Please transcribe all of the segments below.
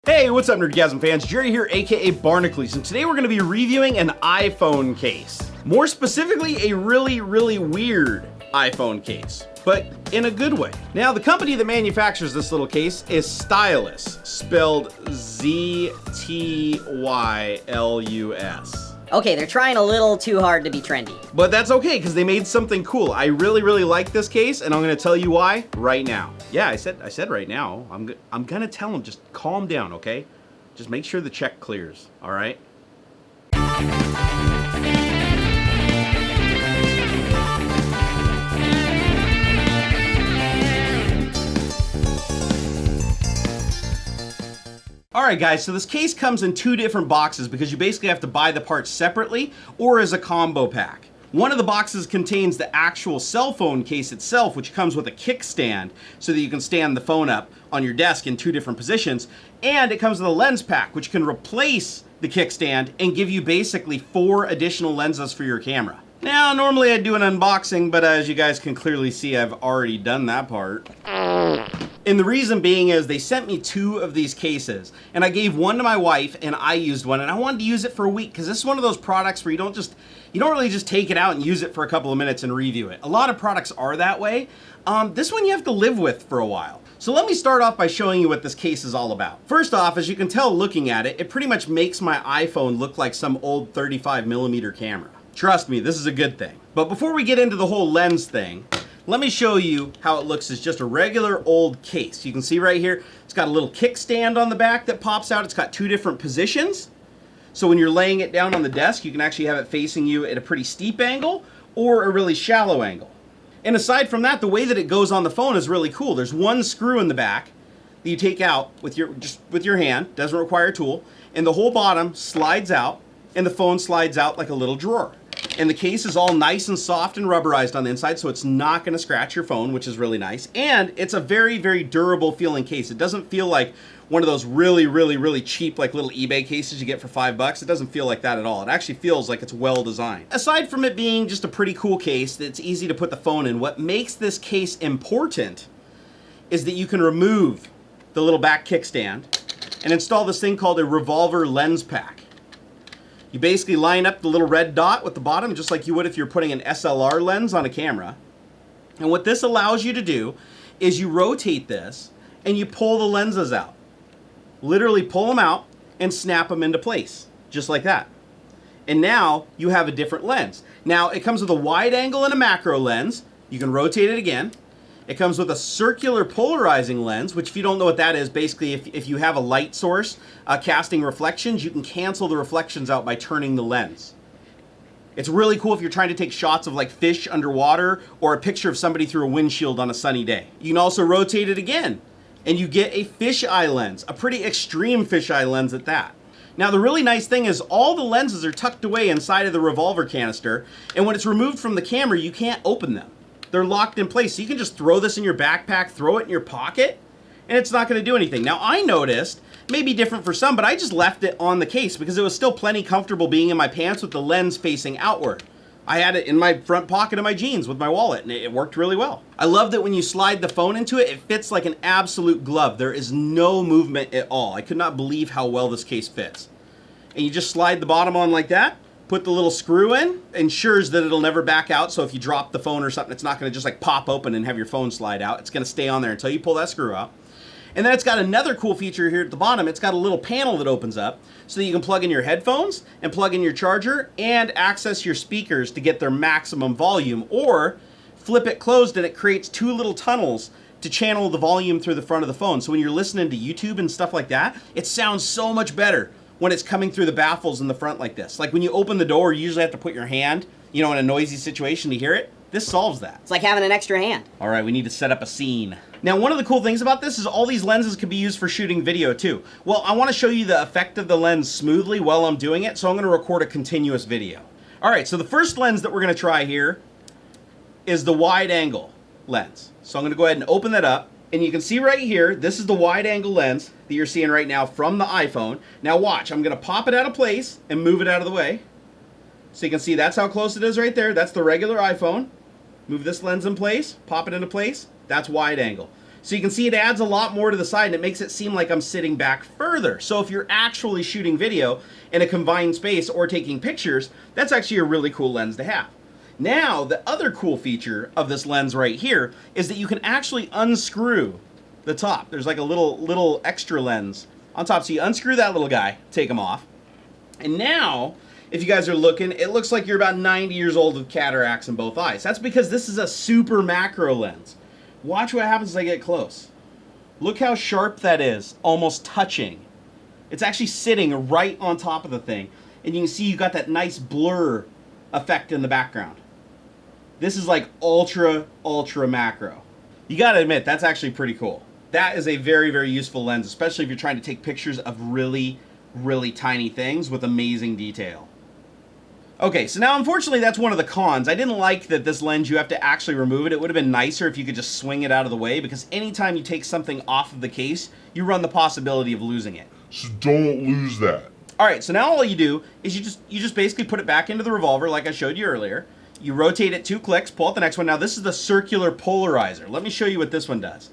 Hey, what's up Nerdgasm fans? Jerry here, aka Barnacules, and today we're going to be reviewing an iPhone case. More specifically, a really weird iPhone case, but in a good way. Now, the company that manufactures this little case is ZTYLUS, spelled ZTYLUS. Okay, they're trying a little too hard to be trendy. But that's okay, because they made something cool. I really like this case, and I'm gonna tell you why right now. Yeah, I said right now. I'm gonna tell them, just calm down, okay? Just make sure the check clears, all right? Alright guys, so this case comes in two different boxes because you basically have to buy the parts separately or as a combo pack. One of the boxes contains the actual cell phone case itself, which comes with a kickstand so that you can stand the phone up on your desk in two different positions, and it comes with a lens pack which can replace the kickstand and give you basically 4 additional lenses for your camera. Now, normally I'd do an unboxing, but as you guys can clearly see, I've already done that part. And the reason being is they sent me 2 of these cases, and I gave one to my wife and I used one, and I wanted to use it for a week because this is one of those products where you don't really just take it out and use it for a couple of minutes and review it. A lot of products are that way. This one you have to live with for a while. So let me start off by showing you what this case is all about. First off, as you can tell looking at it, it pretty much makes my iPhone look like some old 35mm camera. Trust me, this is a good thing. But before we get into the whole lens thing, let me show you how it looks as just a regular old case. You can see right here, it's got a little kickstand on the back that pops out. It's got 2 different positions. So when you're laying it down on the desk, you can actually have it facing you at a pretty steep angle or a really shallow angle. And aside from that, the way that it goes on the phone is really cool. There's one screw in the back that you take out with your hand, doesn't require a tool, and the whole bottom slides out and the phone slides out like a little drawer. And the case is all nice and soft and rubberized on the inside, so it's not going to scratch your phone, which is really nice. And it's a very durable feeling case. It doesn't feel like one of those really cheap like little eBay cases you get for $5. It doesn't feel like that at all. It actually feels like it's well designed. Aside from it being just a pretty cool case that's easy to put the phone in, what makes this case important is that you can remove the little back kickstand and install this thing called a Revolver lens pack. You basically line up the little red dot with the bottom just like you would if you're putting an SLR lens on a camera. And what this allows you to do is you rotate this and you pull the lenses out. Literally pull them out and snap them into place, just like that. And now you have a different lens. Now it comes with a wide angle and a macro lens. You can rotate it again. It comes with a circular polarizing lens, which if you don't know what that is, basically if you have a light source casting reflections, you can cancel the reflections out by turning the lens. It's really cool if you're trying to take shots of like fish underwater or a picture of somebody through a windshield on a sunny day. You can also rotate it again and you get a fisheye lens, a pretty extreme fisheye lens at that. Now the really nice thing is all the lenses are tucked away inside of the Revolver canister, and when it's removed from the camera, you can't open them. They're locked in place, so you can just throw this in your backpack, throw it in your pocket, and it's not going to do anything. Now, I noticed, maybe different for some, but I just left it on the case because it was still plenty comfortable being in my pants with the lens facing outward. I had it in my front pocket of my jeans with my wallet, and it worked really well. I love that when you slide the phone into it, it fits like an absolute glove. There is no movement at all. I could not believe how well this case fits. And you just slide the bottom on like that. Put the little screw in, ensures that it'll never back out, so if you drop the phone or something, it's not going to just like pop open and have your phone slide out. It's going to stay on there until you pull that screw out. And then it's got another cool feature here at the bottom. It's got a little panel that opens up so that you can plug in your headphones and plug in your charger and access your speakers to get their maximum volume, or flip it closed and it creates 2 little tunnels to channel the volume through the front of the phone. So when you're listening to YouTube and stuff like that, it sounds so much better when it's coming through the baffles in the front like this. Like when you open the door, you usually have to put your hand, in a noisy situation to hear it. This solves that. It's like having an extra hand. All right, we need to set up a scene. Now, one of the cool things about this is all these lenses can be used for shooting video too. Well, I want to show you the effect of the lens smoothly while I'm doing it, so I'm going to record a continuous video. All right, so the first lens that we're going to try here is the wide angle lens. So I'm going to go ahead and open that up. And you can see right here, this is the wide angle lens that you're seeing right now from the iPhone. Now watch, I'm going to pop it out of place and move it out of the way. So you can see that's how close it is right there. That's the regular iPhone. Move this lens in place, pop it into place. That's wide angle. So you can see it adds a lot more to the side and it makes it seem like I'm sitting back further. So if you're actually shooting video in a confined space or taking pictures, that's actually a really cool lens to have. Now, the other cool feature of this lens right here is that you can actually unscrew the top. There's like a little extra lens on top. So you unscrew that little guy, take them off. And now, if you guys are looking, it looks like you're about 90 years old with cataracts in both eyes. That's because this is a super macro lens. Watch what happens as I get close. Look how sharp that is, almost touching. It's actually sitting right on top of the thing. And you can see you got that nice blur effect in the background. This is like ultra macro. You gotta admit, that's actually pretty cool. That is a very, very useful lens, especially if you're trying to take pictures of really tiny things with amazing detail. Okay, so now unfortunately that's one of the cons. I didn't like that this lens, you have to actually remove it. It would have been nicer if you could just swing it out of the way, because anytime you take something off of the case, you run the possibility of losing it. So don't lose that. All right, so now all you do is you just basically put it back into the Revolver like I showed you earlier. You rotate it 2 clicks, pull out the next one. Now this is the circular polarizer. Let me show you what this one does.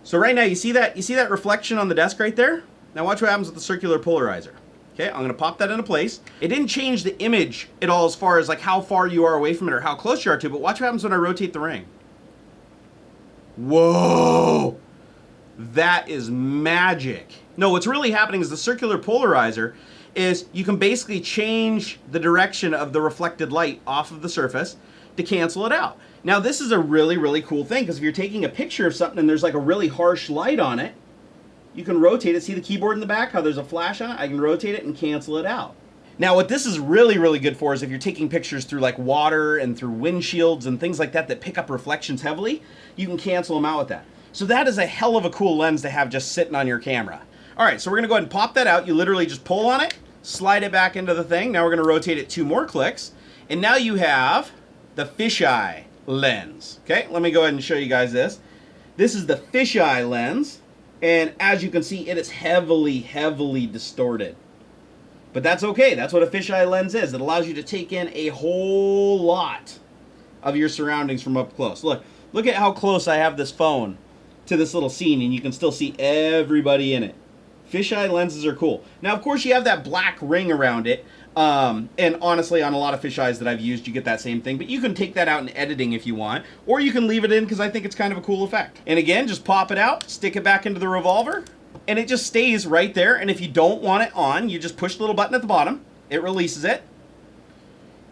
So right now you see that reflection on the desk right there? Now watch what happens with the circular polarizer. Okay, I'm gonna pop that into place. It didn't change the image at all as far as like how far you are away from it or how close you are to it, but watch what happens when I rotate the ring. Whoa! That is magic. No, what's really happening is the circular polarizer is you can basically change the direction of the reflected light off of the surface to cancel it out. Now this is a really cool thing, because if you're taking a picture of something and there's like a really harsh light on it, you can rotate it. See the keyboard in the back, how there's a flash on it? I can rotate it and cancel it out. Now what this is really good for is if you're taking pictures through like water and through windshields and things like that that pick up reflections heavily, you can cancel them out with that. So that is a hell of a cool lens to have just sitting on your camera. All right, so we're gonna go ahead and pop that out. You literally just pull on it, slide it back into the thing. Now we're gonna rotate it 2 more clicks. And now you have the Fisheye Lens. Okay, let me go ahead and show you guys this. This is the Fisheye Lens. And as you can see, it is heavily distorted. But that's okay. That's what a fisheye lens is. It allows you to take in a whole lot of your surroundings from up close. Look at how close I have this phone to this little scene, and you can still see everybody in it. Fisheye lenses are cool. Now, of course, you have that black ring around it. And honestly, on a lot of fisheyes that I've used, you get that same thing. But you can take that out in editing if you want. Or you can leave it in because I think it's kind of a cool effect. And again, just pop it out, stick it back into the Revolver, and it just stays right there. And if you don't want it on, you just push the little button at the bottom. It releases it.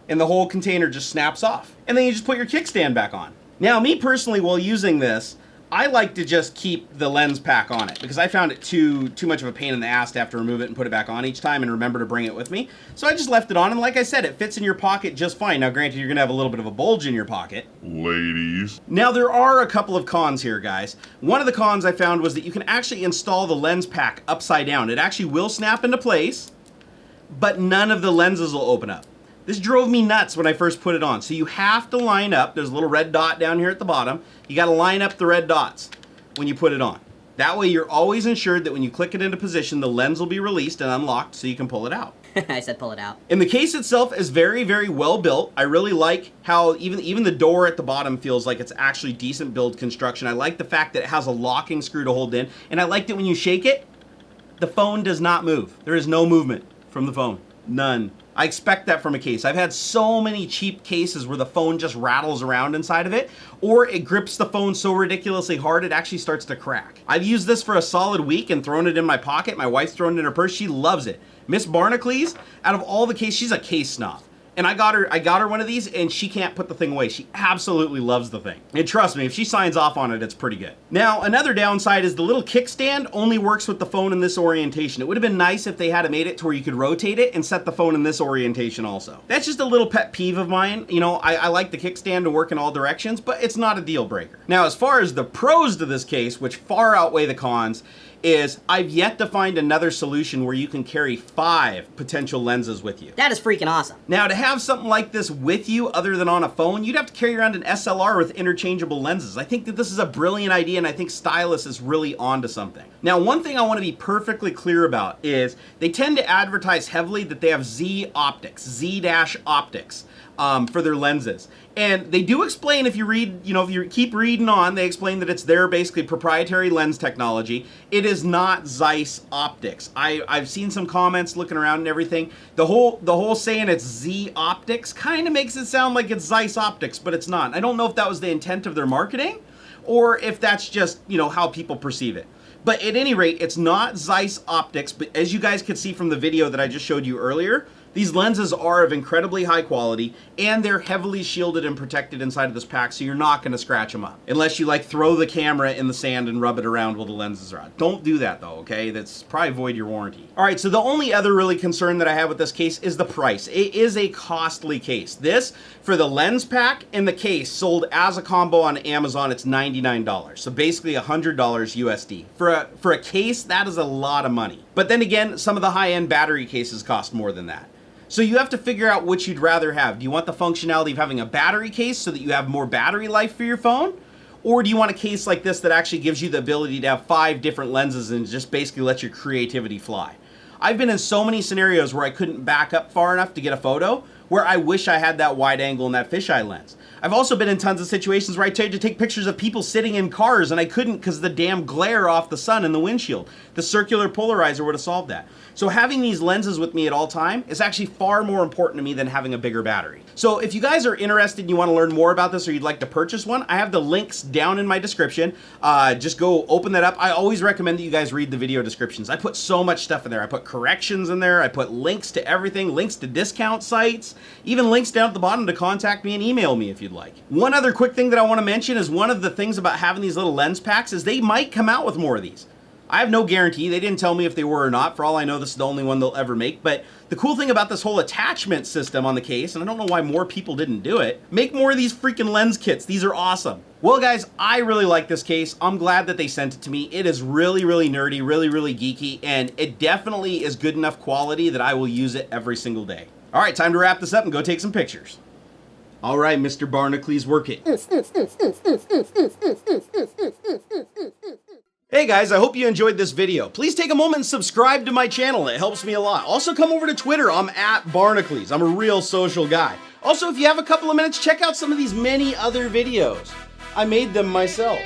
And the whole container just snaps off. And then you just put your kickstand back on. Now, me personally, while using this, I like to just keep the lens pack on it because I found it too much of a pain in the ass to have to remove it and put it back on each time and remember to bring it with me. So I just left it on, and like I said, it fits in your pocket just fine. Now, granted, you're gonna have a little bit of a bulge in your pocket. Ladies. Now, there are a couple of cons here, guys. One of the cons I found was that you can actually install the lens pack upside down. It actually will snap into place, but none of the lenses will open up. This drove me nuts when I first put it on. So you have to line up. There's a little red dot down here at the bottom. You got to line up the red dots when you put it on. That way you're always ensured that when you click it into position, the lens will be released and unlocked so you can pull it out. I said pull it out. And the case itself is very well built. I really like how even the door at the bottom feels like it's actually decent build construction. I like the fact that it has a locking screw to hold in. And I like that when you shake it, the phone does not move. There is no movement from the phone. None. I expect that from a case. I've had so many cheap cases where the phone just rattles around inside of it, or it grips the phone so ridiculously hard it actually starts to crack. I've used this for a solid week and thrown it in my pocket. My wife's thrown it in her purse. She loves it. Miss Barnacules, out of all the cases, she's a case snob. And I got her one of these, and she can't put the thing away. She absolutely loves the thing. And trust me, if she signs off on it, it's pretty good. Now, another downside is the little kickstand only works with the phone in this orientation. It would have been nice if they had made it to where you could rotate it and set the phone in this orientation also. That's just a little pet peeve of mine. You know, I like the kickstand to work in all directions, but it's not a deal breaker. Now, as far as the pros to this case, which far outweigh the cons, is I've yet to find another solution where you can carry 5 potential lenses with you. That is freaking awesome. Now, to have something like this with you other than on a phone, you'd have to carry around an SLR with interchangeable lenses. I think that this is a brilliant idea, and I think ZTYLUS is really onto something. Now, one thing I want to be perfectly clear about is they tend to advertise heavily that they have Z optics, Z-optics. for their lenses. And they do explain, if you read, if you keep reading on, they explain that it's their basically proprietary lens technology. It is not Zeiss optics. I've seen some comments looking around and everything. The whole saying it's Z optics kind of makes it sound like it's Zeiss optics, but it's not. I don't know if that was the intent of their marketing or if that's just, how people perceive it. But at any rate, it's not Zeiss optics, but as you guys could see from the video that I just showed you earlier, these lenses are of incredibly high quality, and they're heavily shielded and protected inside of this pack, so you're not going to scratch them up. Unless you throw the camera in the sand and rub it around while the lenses are out. Don't do that though, okay? That's probably void your warranty. All right, so the only other really concern that I have with this case is the price. It is a costly case. This, for the lens pack and the case, sold as a combo on Amazon, it's $99. So basically $100 USD. For a case, that is a lot of money. But then again, some of the high-end battery cases cost more than that. So you have to figure out which you'd rather have. Do you want the functionality of having a battery case so that you have more battery life for your phone? Or do you want a case like this that actually gives you the ability to have 5 different lenses and just basically let your creativity fly? I've been in so many scenarios where I couldn't back up far enough to get a photo, where I wish I had that wide angle and that fisheye lens. I've also been in tons of situations where I tried to take pictures of people sitting in cars and I couldn't because of the damn glare off the sun in the windshield. The circular polarizer would have solved that. So having these lenses with me at all time is actually far more important to me than having a bigger battery. So if you guys are interested and you want to learn more about this or you'd like to purchase one, I have the links down in my description. Just go open that up. I always recommend that you guys read the video descriptions. I put so much stuff in there. I put corrections in there. I put links to everything, links to discount sites, even links down at the bottom to contact me and email me if you'd like. One other quick thing that I want to mention is one of the things about having these little lens packs is they might come out with more of these. I have no guarantee. They didn't tell me if they were or not. For all I know, this is the only one they'll ever make. But the cool thing about this whole attachment system on the case, and I don't know why more people didn't do it, make more of these freaking lens kits. These are awesome. Well, guys, I really like this case. I'm glad that they sent it to me. It is really, really nerdy, really, really geeky, and it definitely is good enough quality that I will use it every single day. All right, time to wrap this up and go take some pictures. All right, Mr. Barnacules, work it. Hey guys, I hope you enjoyed this video. Please take a moment and subscribe to my channel. It helps me a lot. Also, come over to Twitter. I'm at Barnacules. I'm a real social guy. Also, if you have a couple of minutes, check out some of these many other videos. I made them myself.